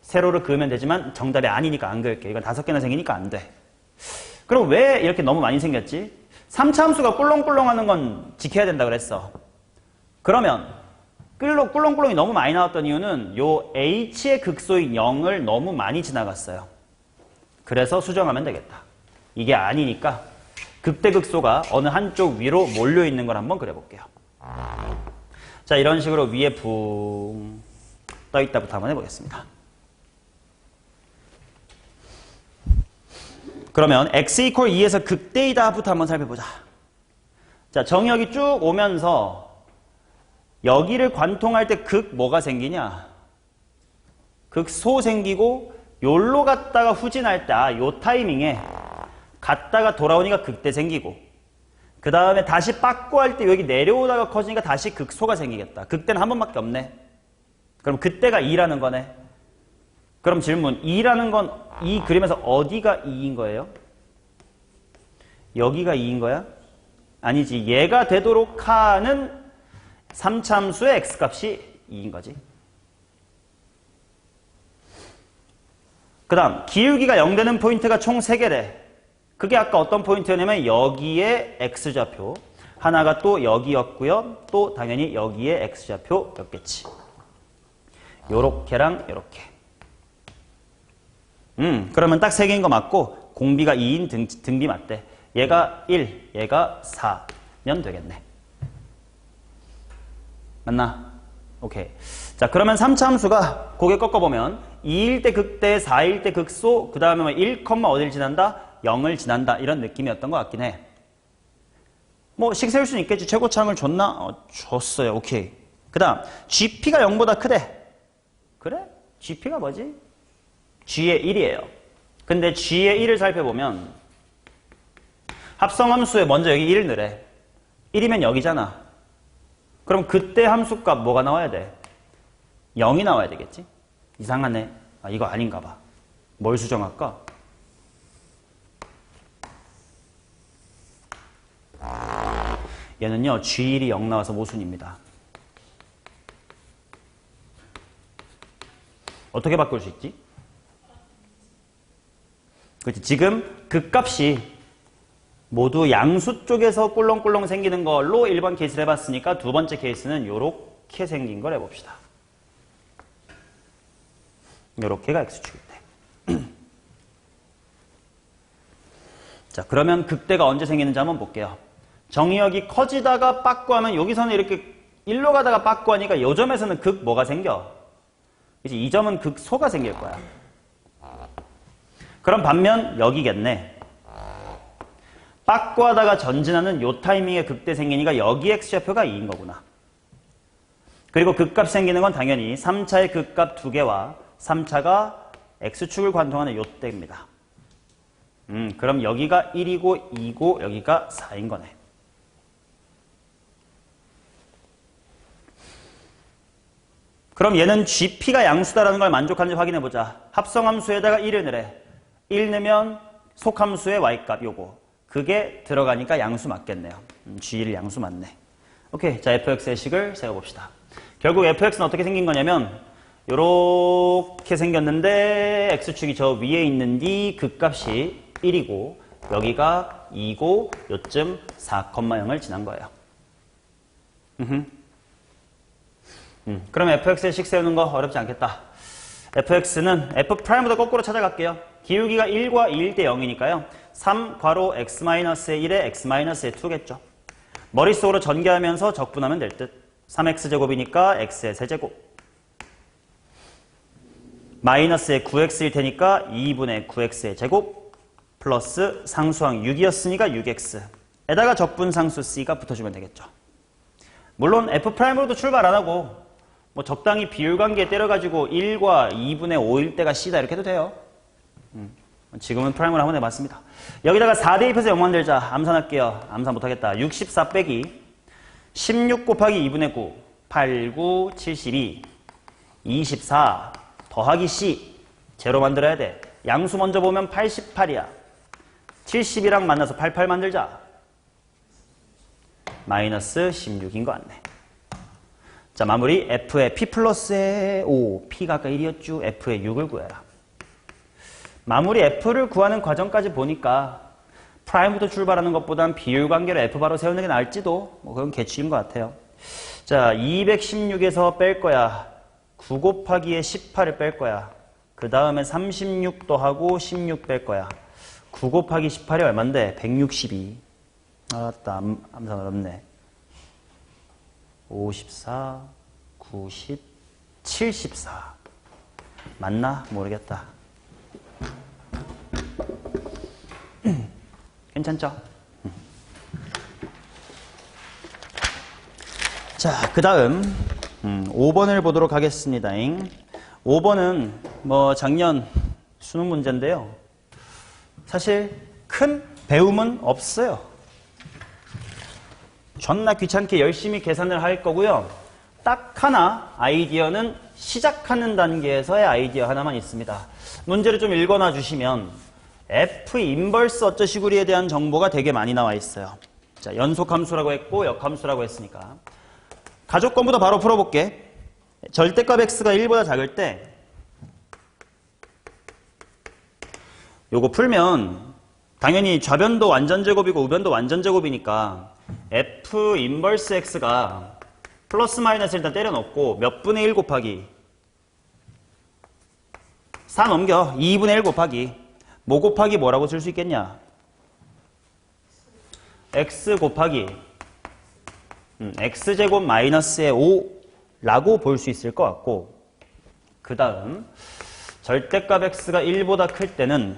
세로를 그으면 되지만 정답이 아니니까 안 그을게. 이건 5개나 생기니까 안 돼. 그럼 왜 이렇게 너무 많이 생겼지? 3차 함수가 꿀렁꿀렁하는 건 지켜야 된다 그랬어. 그러면 꿀렁꿀렁이 너무 많이 나왔던 이유는 요 h의 극소인 0을 너무 많이 지나갔어요. 그래서 수정하면 되겠다. 이게 아니니까 극대극소가 어느 한쪽 위로 몰려있는 걸 한번 그려볼게요. 자, 이런 식으로 위에 붕 떠있다부터 한번 해보겠습니다. 그러면 x 이퀄 2에서 극대이다부터 한번 살펴보자. 자, 정역이 쭉 오면서 여기를 관통할 때 극 뭐가 생기냐? 극소 생기고 요로 갔다가 후진할 때 요 타이밍에 갔다가 돌아오니까 극대 생기고 그 다음에 다시 빠꾸 할 때 여기 내려오다가 커지니까 다시 극소가 생기겠다. 극대는 한 번밖에 없네. 그럼 그때가 2라는 거네. 그럼 질문, 2라는 건 이 그림에서 어디가 2인 거예요? 여기가 2인 거야? 아니지. 얘가 되도록 하는 3차 함수의 x값이 2인 거지. 그 다음 기울기가 0되는 포인트가 총 3개래. 그게 아까 어떤 포인트였냐면 여기에 x좌표, 하나가 또 여기였고요. 또 당연히 여기에 x좌표였겠지. 요렇게랑 요렇게. 그러면 딱 3개인 거 맞고 공비가 2인 등비 맞대. 얘가 1, 얘가 4면 되겠네. 맞나? 오케이. 자, 그러면 3차 함수가 고개 꺾어보면 2일 때 극대, 4일 때 극소, 그 다음에 1, 어딜 지난다? 0을 지난다. 이런 느낌이었던 것 같긴 해. 뭐 식 세울 수는 있겠지. 최고차항을 줬나? 줬어요. 오케이. 그 다음 GP가 0보다 크대. 그래? GP가 뭐지? G의 1이에요. 근데 G의 1을 살펴보면 합성함수에 먼저 여기 1을 넣으래. 1이면 여기잖아. 그럼 그때 함수값 뭐가 나와야 돼? 0이 나와야 되겠지? 이상하네. 아, 이거 아닌가 봐. 뭘 수정할까? 얘는요, G1이 0 나와서 모순입니다. 어떻게 바꿀 수 있지? 그렇지. 지금 극값이 모두 양수 쪽에서 꿀렁꿀렁 생기는 걸로 1번 케이스를 해봤으니까 두 번째 케이스는 요렇게 생긴 걸 해봅시다. 요렇게가 x축일 때. 자, 그러면 극대가 언제 생기는지 한번 볼게요. 정의역이 커지다가 빠꾸하면 여기서는 이렇게 1로 가다가 빠꾸하니까 요 점에서는 극 뭐가 생겨? 이제 이 점은 극소가 생길 거야. 그럼 반면 여기겠네. 빠꾸하다가 전진하는 요 타이밍에 극대 생기니까 여기 x좌표가 2인 거구나. 그리고 극값 생기는 건 당연히 3차의 극값 2개와 3차가 x축을 관통하는 요 때입니다. 그럼 여기가 1이고 2고 여기가 4인 거네. 그럼 얘는 GP가 양수다라는 걸 만족하는지 확인해보자. 합성함수에다가 1을 넣으래. 1 넣으면 속함수의 y값 요거. 그게 들어가니까 양수 맞겠네요. G1 양수 맞네. 오케이. 자, fx의 식을 세워봅시다. 결국 fx는 어떻게 생긴 거냐면 요렇게 생겼는데 x축이 저 위에 있는 뒤 극값이 1이고 여기가 2고 요쯤 4,0을 지난 거예요. 그럼 fx의 식 세우는 거 어렵지 않겠다. fx는 f'보다 거꾸로 찾아갈게요. 기울기가 1과 2일 때 0이니까요. 3 괄호 x-의 1에 x-의 2겠죠. 머릿속으로 전개하면서 적분하면 될 듯. 3x제곱이니까 x의 세제곱. 마이너스의 9x일 테니까 2분의 9x의 제곱 플러스 상수항 6이었으니까 6x. 에다가 적분상수 c가 붙어주면 되겠죠. 물론 f'로도 출발 안 하고 뭐 적당히 비율관계에 때려가지고 1과 2분의 5일 때가 c다 이렇게 해도 돼요. 지금은 프라임으로 한번 해봤습니다. 여기다가 4 대입해서 0 만들자. 암산할게요. 암산 못하겠다. 64 빼기 16 곱하기 2분의 9 8, 9, 72 24 더하기 c 제로 만들어야 돼. 양수 먼저 보면 88이야. 70이랑 만나서 88 만들자. 마이너스 16인 거 같네. 자, 마무리 f의 p 플러스의 5, p가 아까 1이었죠. f의 6을 구해라. 마무리 f를 구하는 과정까지 보니까 프라임부터 출발하는 것보단 비율관계로 f 바로 세우는 게 나을지도 뭐 그건 개취인 것 같아요. 자, 216에서 뺄 거야. 9 곱하기에 18을 뺄 거야. 그 다음에 36도 하고 16 뺄 거야. 9 곱하기 18이 얼만데? 162. 알았다. 암산 어렵네. 54, 90, 74. 맞나? 모르겠다. 괜찮죠? 자, 그 다음 5번을 보도록 하겠습니다. 5번은 뭐 작년 수능 문제인데요. 사실 큰 배움은 없어요. 존나 귀찮게 열심히 계산을 할 거고요. 딱 하나 아이디어는 시작하는 단계에서의 아이디어 하나만 있습니다. 문제를 좀 읽어놔 주시면 F 인버스 어쩌시구리에 대한 정보가 되게 많이 나와 있어요. 자, 연속함수라고 했고 역함수라고 했으니까 가족권부터 바로 풀어볼게. 절대값 x가 1보다 작을 때 요거 풀면 당연히 좌변도 완전제곱이고 우변도 완전제곱이니까 F 인버스 x가 플러스 마이너스 일단 때려넣고 몇 분의 1 곱하기 4 넘겨 2분의 1 곱하기 뭐 곱하기 뭐라고 쓸 수 있겠냐? x 곱하기 x제곱 마이너스의 5라고 볼 수 있을 것 같고 그 다음 절대값 x가 1보다 클 때는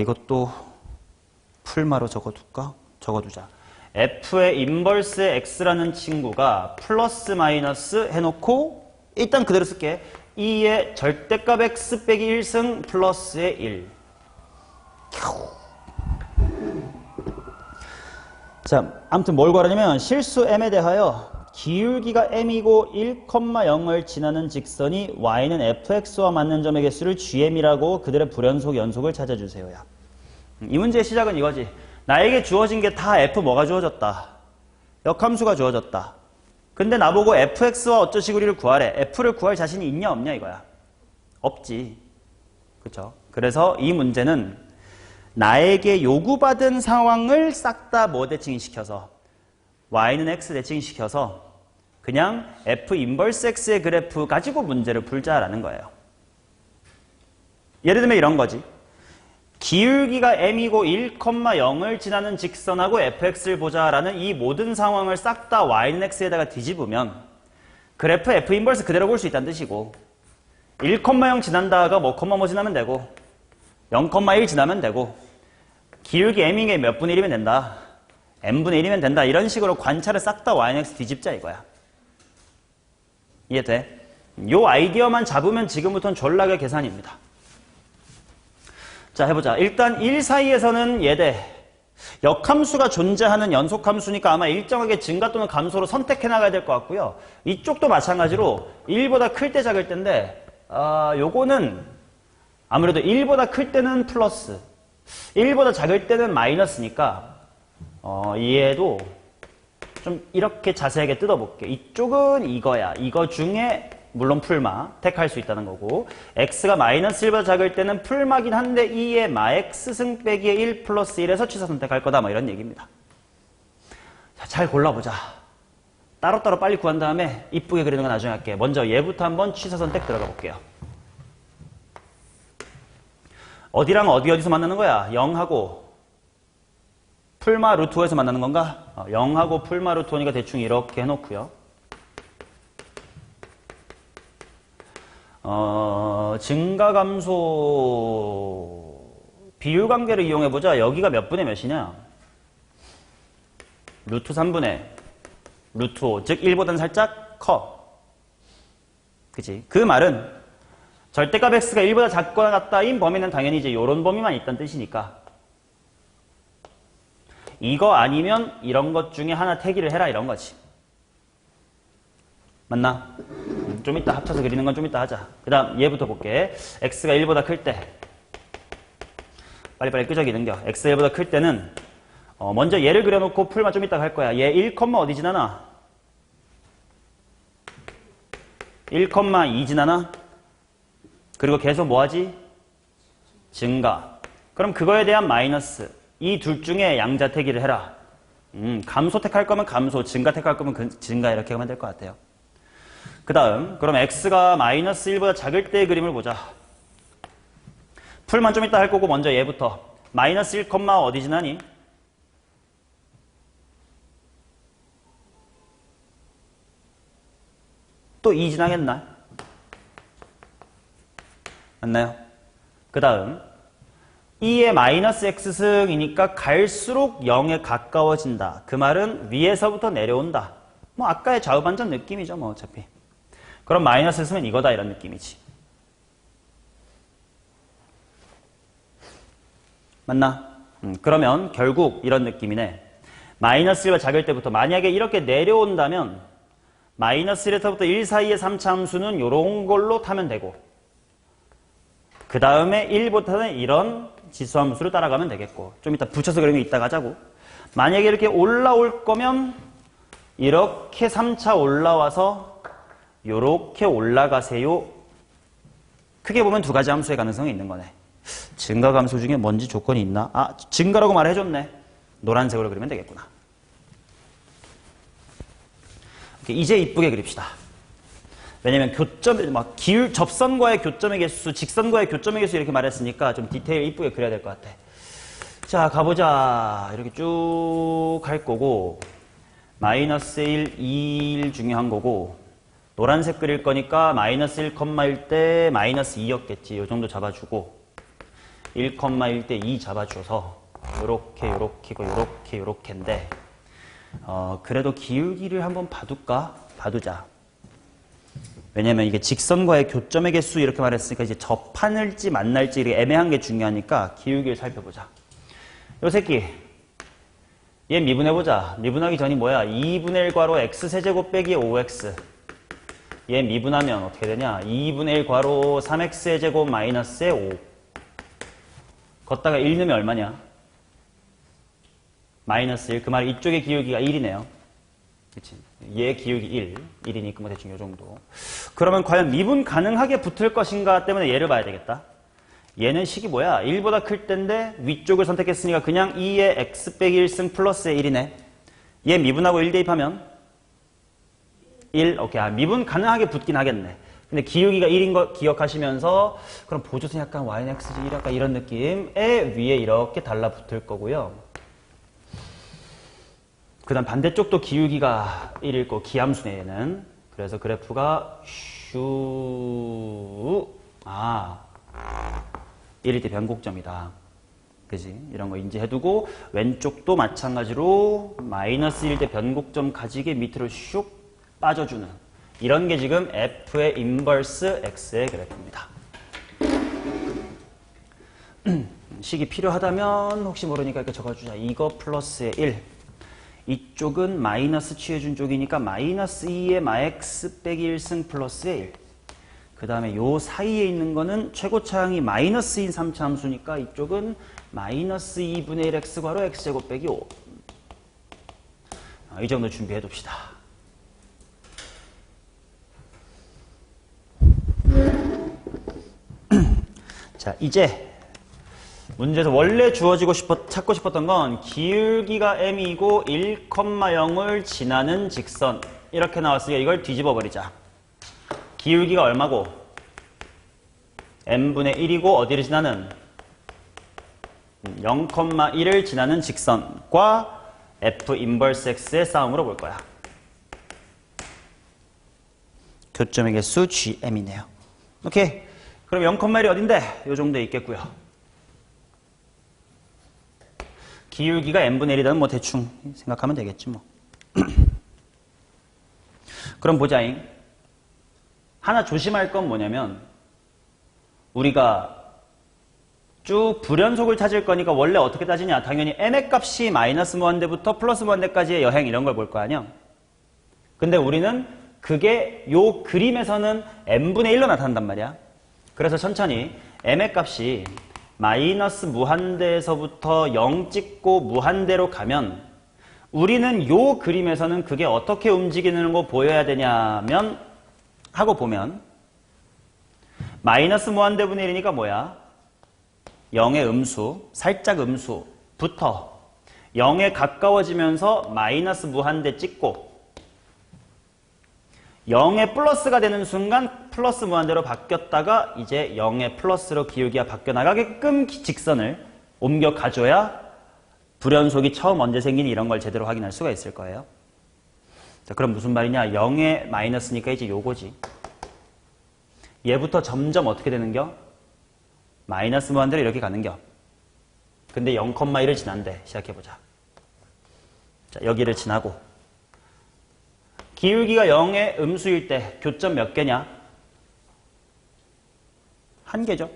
이것도 풀마로 적어둘까? 적어두자. f의 인버스 x라는 친구가 플러스 마이너스 해놓고 일단 그대로 쓸게. 2의 절대값 x 빼기 1승 플러스의 1. 자, 아무튼 뭘 구하냐면 실수 m에 대하여 기울기가 m이고 1,0을 지나는 직선이 y는 fx와 맞는 점의 개수를 gm이라고 그들의 불연속 연속을 찾아주세요야. 이 문제의 시작은 이거지. 나에게 주어진 게 다 f 뭐가 주어졌다. 역함수가 주어졌다. 근데 나보고 fx와 어쩌시구리를 구하래. f를 구할 자신이 있냐 없냐 이거야. 없지. 그쵸? 그래서 이 문제는 나에게 요구받은 상황을 싹 다 뭐 대칭시켜서 y는 x 대칭시켜서 그냥 f 인버스 x의 그래프 가지고 문제를 풀자라는 거예요. 예를 들면 이런 거지. 기울기가 m이고 1,0을 지나는 직선하고 fx를 보자라는 이 모든 상황을 싹 다 y는 x에다가 뒤집으면 그래프 f 인버스 그대로 볼 수 있다는 뜻이고 1,0 지난다가 뭐 지나면 되고 0,1 지나면 되고 기울기 m인 게 몇 분의 1이면 된다. n분의 1이면 된다. 이런 식으로 관찰을 싹 다 y는 x 뒤집자 이거야. 이해돼? 요 아이디어만 잡으면 지금부터는 졸라게 계산입니다. 자, 해보자. 일단 1 사이에서는 얘대 역함수가 존재하는 연속함수니까 아마 일정하게 증가 또는 감소로 선택해 나가야 될 것 같고요. 이쪽도 마찬가지로 1보다 클 때 작을 때인데 요거는 아무래도 1보다 클 때는 플러스 1보다 작을 때는 마이너스니까 얘도 좀 이렇게 자세하게 뜯어볼게. 이쪽은 이거야. 이거 중에 물론 풀마 택할 수 있다는 거고 x가 마이너스 1보다 작을 때는 풀마긴 한데 2의 마x승 빼기의 1 플러스 1에서 취사 선택할 거다 뭐 이런 얘기입니다. 자, 잘 골라보자. 따로따로 빨리 구한 다음에 이쁘게 그리는 건 나중에 할게. 먼저 얘부터 한번 취사 선택 들어가 볼게요. 어디랑 어디서 만나는 거야? 0하고 풀마 루트 5에서 만나는 건가? 0하고 풀마 루트 5니까 대충 이렇게 해놓고요. 증가감소 비율관계를 이용해보자. 여기가 몇 분의 몇이냐? 루트 3분의 루트 5. 즉 1보다는 살짝 커. 그치? 그 말은 절대값 x가 1보다 작거나 같다인 범위는 당연히 이제 요런 범위만 있다는 뜻이니까 이거 아니면 이런 것 중에 하나 태기를 해라 이런 거지. 맞나? 좀 이따 합쳐서 그리는 건 좀 이따 하자. 그 다음 얘부터 볼게. x가 1보다 클 때 빨리빨리 끄적이 넘겨. x가 1보다 클 때는 먼저 얘를 그려놓고 풀만 좀 이따 할 거야. 얘 1, 어디 지나나? 1,2 지나나? 그리고 계속 뭐하지? 증가. 그럼 그거에 대한 마이너스. 이 둘 중에 양자택일을 해라. 감소 택할 거면 감소, 증가 택할 거면 증가 이렇게 하면 될 것 같아요. 그 다음 그럼 x가 마이너스 1보다 작을 때의 그림을 보자. 풀만 좀 이따 할 거고 먼저 얘부터. 마이너스 1, 어디 지나니? 또 2 지나겠나? 맞나요? 그 다음 2의 마이너스 x승이니까 갈수록 0에 가까워진다. 그 말은 위에서부터 내려온다. 뭐 아까의 좌우반전 느낌이죠 뭐 어차피. 그럼 마이너스 쓰면 이거다 이런 느낌이지. 맞나? 그러면 결국 이런 느낌이네. 마이너스 1과 작을 때부터 만약에 이렇게 내려온다면 마이너스 1에서부터 1 사이의 3차 함수는 이런 걸로 타면 되고 그 다음에 1부터는 이런 지수함수를 따라가면 되겠고 좀 이따 붙여서 그런 게 이따가 하자고. 만약에 이렇게 올라올 거면 이렇게 3차 올라와서 이렇게 올라가세요. 크게 보면 두 가지 함수의 가능성이 있는 거네. 증가함수 중에 뭔지 조건이 있나? 아, 증가라고 말해줬네. 노란색으로 그리면 되겠구나. 이제 이쁘게 그립시다. 왜냐면 교점, 막 접선과의 교점의 개수, 직선과의 교점의 개수 이렇게 말했으니까 좀 디테일 이쁘게 그려야 될 것 같아. 자, 가보자. 이렇게 쭉 할 거고, 마이너스 1, 2, 중요한 거고, 노란색 그릴 거니까 마이너스 1,1 때 마이너스 2였겠지. 이 정도 잡아주고, 1,1 때 2 잡아줘서, 요렇게인데, 그래도 기울기를 한번 봐두자. 왜냐면 이게 직선과의 교점의 개수 이렇게 말했으니까 이제 접하늘지 만날지 이렇게 애매한 게 중요하니까 기울기를 살펴보자. 요 새끼 얘 미분해보자. 미분하기 전이 뭐야? 2분의 1 괄호 x세제곱 빼기 5x. 얘 미분하면 어떻게 되냐? 2분의 1 괄호 3x의 제곱 마이너스의 5. 걷다가 1 넣으면 얼마냐? 마이너스 1. 그 말 이쪽의 기울기가 1이네요. 그치? 얘 기울기 1이니까 뭐 대충 요 정도. 그러면 과연 미분 가능하게 붙을 것인가 때문에 얘를 봐야 되겠다. 얘는 식이 뭐야? 1보다 클 때인데 위쪽을 선택했으니까 그냥 2의 x 빼기 1승 플러스의 1이네. 얘 미분하고 1 대입하면 1. 오케이. 아, 미분 가능하게 붙긴 하겠네. 근데 기울기가 1인 거 기억하시면서 그럼 보조선 약간 y는 x지 1 약간 이런 느낌에 위에 이렇게 달라붙을 거고요. 그 다음 반대쪽도 기울기가 1일 거 기함수네 얘는. 그래서 그래프가 1일 때 변곡점이다. 그지? 이런 거 인지해두고 왼쪽도 마찬가지로 마이너스 1일 때 변곡점 가지게 밑으로 슉 빠져주는 이런 게 지금 F의 인버스 X의 그래프입니다. 식이 필요하다면 혹시 모르니까 이렇게 적어주자. 이거 플러스의 1. 이쪽은 마이너스 취해준 쪽이니까 마이너스 2의 마x 빼기 1승 플러스의 1. 그 다음에 요 사이에 있는 거는 최고차항이 마이너스인 3차 함수니까 이쪽은 마이너스 2분의 1 x 괄호 x제곱 빼기 5. 이 정도 준비해 둡시다. 자, 이제 문제에서 원래 주어지고 찾고 싶었던 건 기울기가 m이고 1,0을 지나는 직선 이렇게 나왔으니까 이걸 뒤집어 버리자. 기울기가 얼마고? m분의 1이고 어디를 지나는? 0,1을 지나는 직선과 f 인버스 x의 싸움으로 볼 거야. 교점의 개수 gm이네요. 오케이. 그럼 0,1이 어딘데? 요 정도에 있겠고요. 기울기가 n분의 1이라는 뭐 대충 생각하면 되겠지 뭐. 그럼 보자잉. 하나 조심할 건 뭐냐면 우리가 쭉 불연속을 찾을 거니까 원래 어떻게 따지냐. 당연히 m의 값이 마이너스 무한대부터 플러스 무한대까지의 여행 이런 걸 볼 거 아니야. 근데 우리는 그게 요 그림에서는 n분의 1로 나타난단 말이야. 그래서 천천히 m의 값이 마이너스 무한대에서부터 0 찍고 무한대로 가면 우리는 요 그림에서는 그게 어떻게 움직이는 거 보여야 되냐면 하고 보면 마이너스 무한대분의 1이니까 뭐야? 0의 음수, 살짝 음수부터 0에 가까워지면서 마이너스 무한대 찍고 0의 플러스가 되는 순간 플러스 무한대로 바뀌었다가 이제 0의 플러스로 기울기가 바뀌어 나가게끔 직선을 옮겨 가줘야 불연속이 처음 언제 생기니 이런 걸 제대로 확인할 수가 있을 거예요. 자, 그럼 무슨 말이냐? 0의 마이너스니까 이제 요거지. 얘부터 점점 어떻게 되는겨? 마이너스 무한대로 이렇게 가는겨. 근데 0,1을 지난대. 시작해보자. 자, 여기를 지나고 기울기가 0의 음수일 때 교점 몇 개냐? 한 개죠.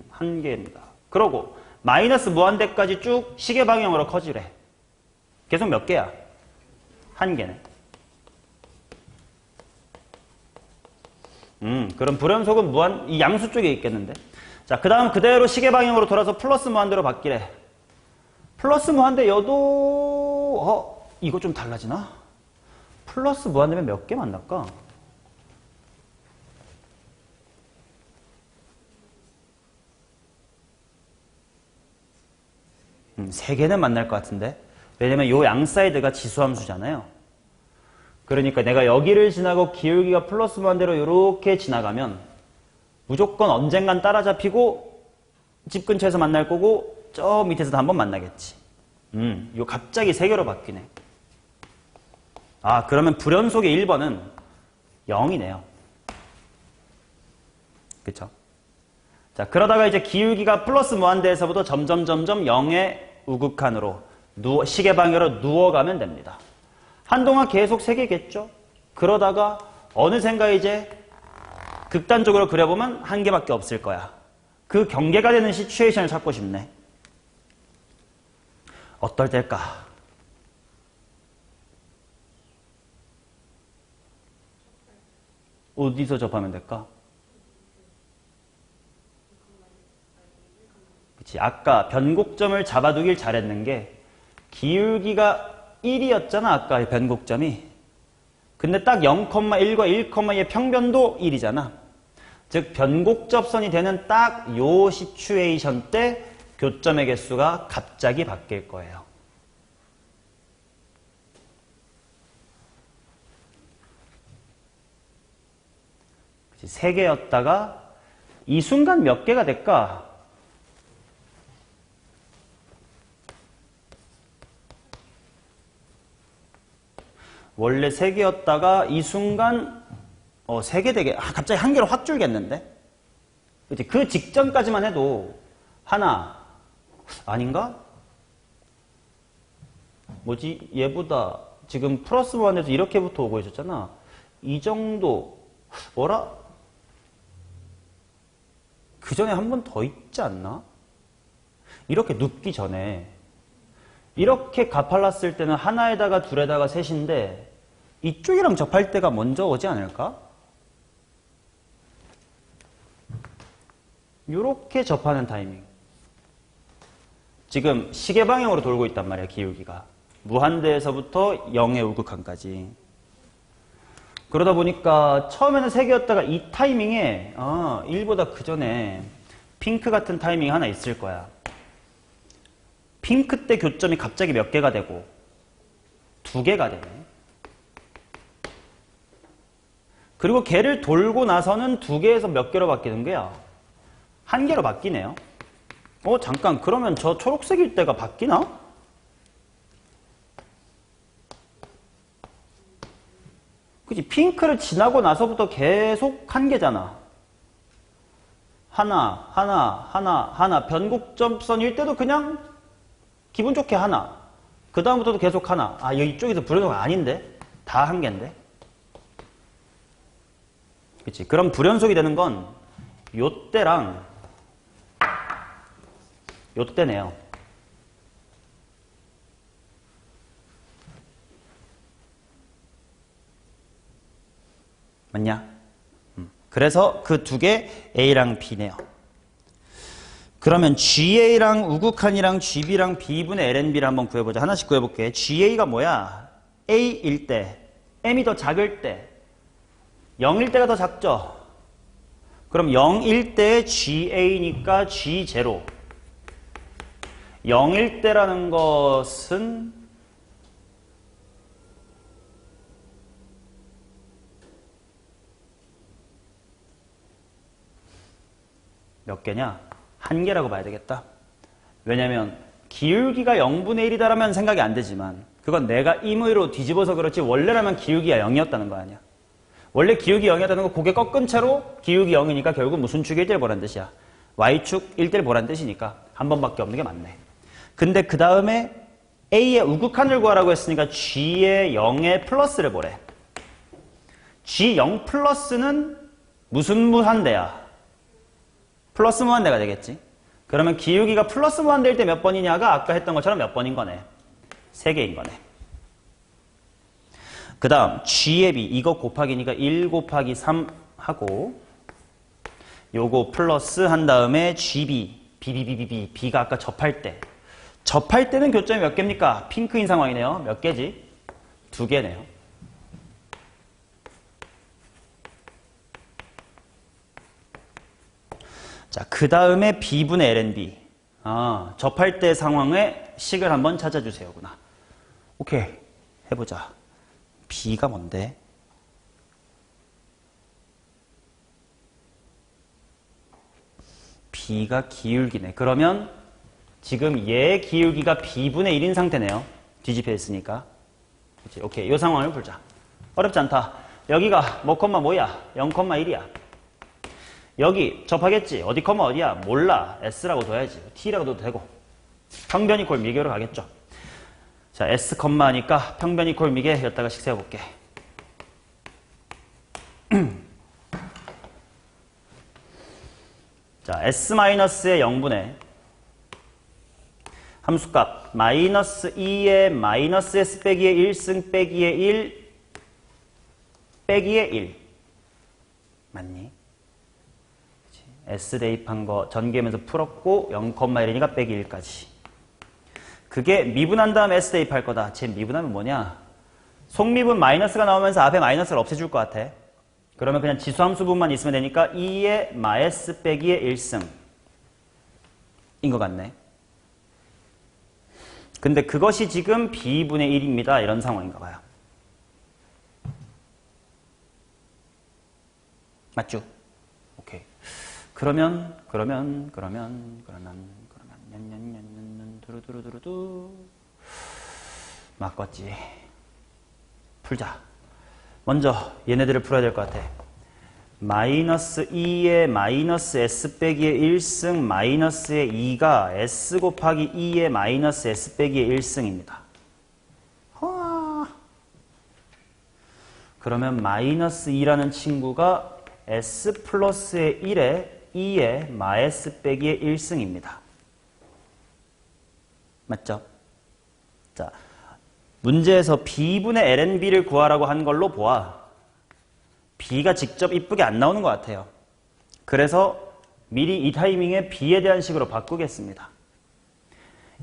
한 개입니다. 그러고 마이너스 무한대까지 쭉 시계 방향으로 커지래. 계속 몇 개야? 한 개네. 그럼 불연속은 이 양수 쪽에 있겠는데. 자, 그 다음 그대로 시계 방향으로 돌아서 플러스 무한대로 바뀌래. 플러스 무한대 여도 이거 좀 달라지나? 플러스 무한대면 몇 개 만날까? 세 개는 만날 것 같은데. 왜냐면 요 양사이드가 지수함수잖아요. 그러니까 내가 여기를 지나고 기울기가 플러스 무한대로 이렇게 지나가면 무조건 언젠간 따라잡히고 집 근처에서 만날 거고 저 밑에서도 한번 만나겠지. 요 갑자기 세 개로 바뀌네. 아, 그러면 불연속의 1번은 0이네요. 그쵸? 자, 그러다가 이제 기울기가 플러스 무한대에서부터 점점 0의 우극한으로 시계 방향으로 누워가면 됩니다. 한동안 계속 3개겠죠? 그러다가 어느샌가 이제 극단적으로 그려보면 한 개밖에 없을 거야. 그 경계가 되는 시츄에이션을 찾고 싶네. 어떨 때일까? 어디서 접하면 될까? 그치, 아까 변곡점을 잡아두길 잘했는 게 기울기가 1이었잖아, 아까 변곡점이. 근데 딱 0,1과 1,2의 평변도 1이잖아. 즉 변곡접선이 되는 딱 요 시츄에이션 때 교점의 개수가 갑자기 바뀔 거예요. 그치, 3개였다가 이 순간 몇 개가 될까? 원래 3개였다가 이 순간 3개 되게 갑자기 한 개로 확 줄겠는데? 그치? 그 직전까지만 해도 하나 아닌가? 뭐지? 얘보다 지금 플러스 무한에서 이렇게부터 오고 있었잖아. 이 정도 뭐라? 그 전에 한 번 더 있지 않나? 이렇게 눕기 전에 이렇게 가팔랐을 때는 하나에다가 둘에다가 셋인데 이쪽이랑 접할 때가 먼저 오지 않을까? 이렇게 접하는 타이밍. 지금 시계 방향으로 돌고 있단 말이야, 기울기가. 무한대에서부터 0의 우극한까지. 그러다 보니까 처음에는 3개였다가 이 타이밍에 1보다 그 전에 핑크 같은 타이밍이 하나 있을 거야. 핑크 때 교점이 갑자기 몇 개가 되고 2개가 되네. 그리고 걔를 돌고 나서는 2개에서 몇 개로 바뀌는 거야? 1개로 바뀌네요. 잠깐, 그러면 저 초록색일 때가 바뀌나? 그치? 핑크를 지나고 나서부터 계속 1개잖아. 하나. 변곡점선일 때도 그냥 기분 좋게 하나. 그 다음부터도 계속 하나. 이쪽에서 불연속 아닌데? 다 1개인데? 그치? 그럼 불연속이 되는 건 요때랑 요때네요. 맞냐? 그래서 그 2개 A랑 B네요. 그러면 GA랑 우극한이랑 GB랑 B분의 LNB를 한번 구해보자. 하나씩 구해볼게. GA가 뭐야? A일 때, M이 더 작을 때, 0일 때가 더 작죠? 그럼 0일 때 GA니까 G0. 0일 때라는 것은 몇 개냐? 한 개라고 봐야 되겠다. 왜냐면 기울기가 0분의 1이다라면 생각이 안 되지만 그건 내가 임의로 뒤집어서 그렇지 원래라면 기울기가 0이었다는 거 아니야. 원래 기울기 0이었다는 거 고개 꺾은 채로 기울기 0이니까 결국 무슨 축 1대1 보란 뜻이야. Y축 1대1 보란 뜻이니까 한 번밖에 없는 게 맞네. 근데 그 다음에 A의 우극한을 구하라고 했으니까 G의 0의 플러스를 보래. G0 플러스는 무슨 무한대야? 플러스 무한대가 되겠지. 그러면 기울기가 플러스 무한대일 때 몇 번이냐가 아까 했던 것처럼 몇 번인 거네. 3개인 거네. 그 다음 G의 B 이거 곱하기니까 1 곱하기 3 하고 요거 플러스 한 다음에 GB B가 아까 접할 때는 교점이 몇 개입니까? 핑크인 상황이네요. 몇 개지? 2개네요. 자, 그 다음에 B분의 LNB. 접할 때 상황의 식을 한번 찾아주세요구나. 오케이. 해보자. B가 뭔데? B가 기울기네. 그러면 지금 얘 기울기가 B분의 1인 상태네요. 뒤집혀 있으니까. 그치? 오케이. 이 상황을 풀자. 어렵지 않다. 여기가 뭐 콤마 뭐야? 0,1이야. 여기 접하겠지? 어디 컴마 어디야? 몰라. S라고 둬야지. T라고 둬도 되고. 평변 이퀄 미개로 가겠죠. 자, S 컴마니까 평변 이퀄 미개 여기다가 식 세워볼게. 자, S-의 0분의 함수값 마이너스 2의 마이너스 S 빼기의 1승 빼기의 1 빼기의 1 맞니? S 대입한 거 전개하면서 풀었고 0,1이니까 빼기 1까지. 그게 미분한 다음 S 대입할 거다. 쟤 미분하면 뭐냐? 속미분 마이너스가 나오면서 앞에 마이너스를 없애줄 것 같아. 그러면 그냥 지수함수 부분만 있으면 되니까 2의 마S 빼기의 1승 인 것 같네. 근데 그것이 지금 B분의 1입니다. 이런 상황인가 봐요. 맞죠? 오케이. 그러면 두루두루두루두 맞겠지. 풀자. 먼저 얘네들을 풀어야 될 것 같아. 마이너스 2의 마이너스 S 빼기의 1승 마이너스의 2가 S 곱하기 2의 마이너스 S 빼기의 1승입니다. 그러면 마이너스 2라는 친구가 S 플러스의 1에 2의 마S 빼기의 1승입니다. 맞죠? 자, 문제에서 B분의 LNB를 구하라고 한 걸로 보아 B가 직접 이쁘게 안 나오는 것 같아요. 그래서 미리 이 타이밍에 B에 대한 식으로 바꾸겠습니다.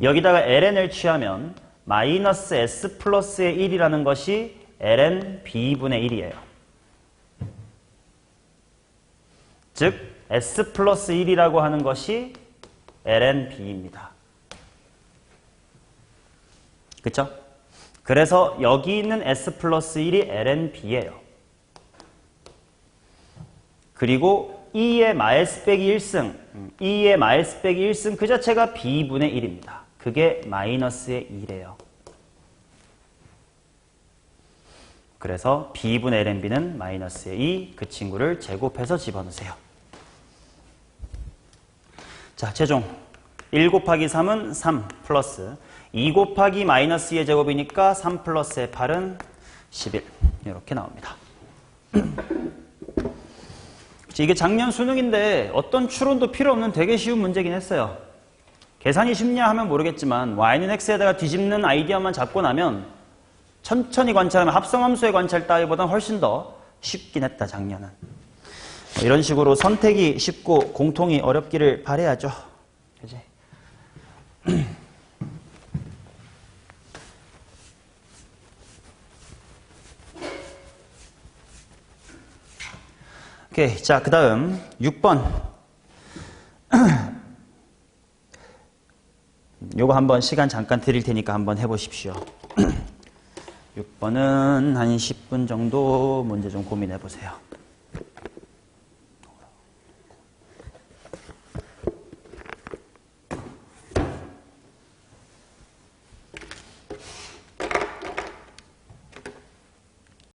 여기다가 LN을 취하면 마이너스 S 플러스의 1이라는 것이 LN B분의 1이에요. 즉 S 플러스 1이라고 하는 것이 LN B입니다. 그쵸? 그래서 여기 있는 S 플러스 1이 LN B예요. 그리고 2의 마이너스 빼기 1승, 2의 마이너스 빼기 1승 그 자체가 B분의 1입니다. 그게 마이너스의 2래요. 그래서 B분의 LNB는 마이너스의 2, 그 친구를 제곱해서 집어넣으세요. 자, 최종 1 곱하기 3은 3 플러스 2 곱하기 마이너스 2의 제곱이니까 3 플러스의 8은 11 이렇게 나옵니다. 이게 작년 수능인데 어떤 추론도 필요 없는 되게 쉬운 문제긴 했어요. 계산이 쉽냐 하면 모르겠지만 y는 x에다가 뒤집는 아이디어만 잡고 나면 천천히 관찰하면 합성함수의 관찰 따위보다는 훨씬 더 쉽긴 했다, 작년은. 이런 식으로 선택이 쉽고 공통이 어렵기를 바라야죠. 그치? 오케이. 자, 그 다음 6번. 요거 한번 시간 잠깐 드릴 테니까 한번 해보십시오. 6번은 한 10분 정도 문제 좀 고민해 보세요.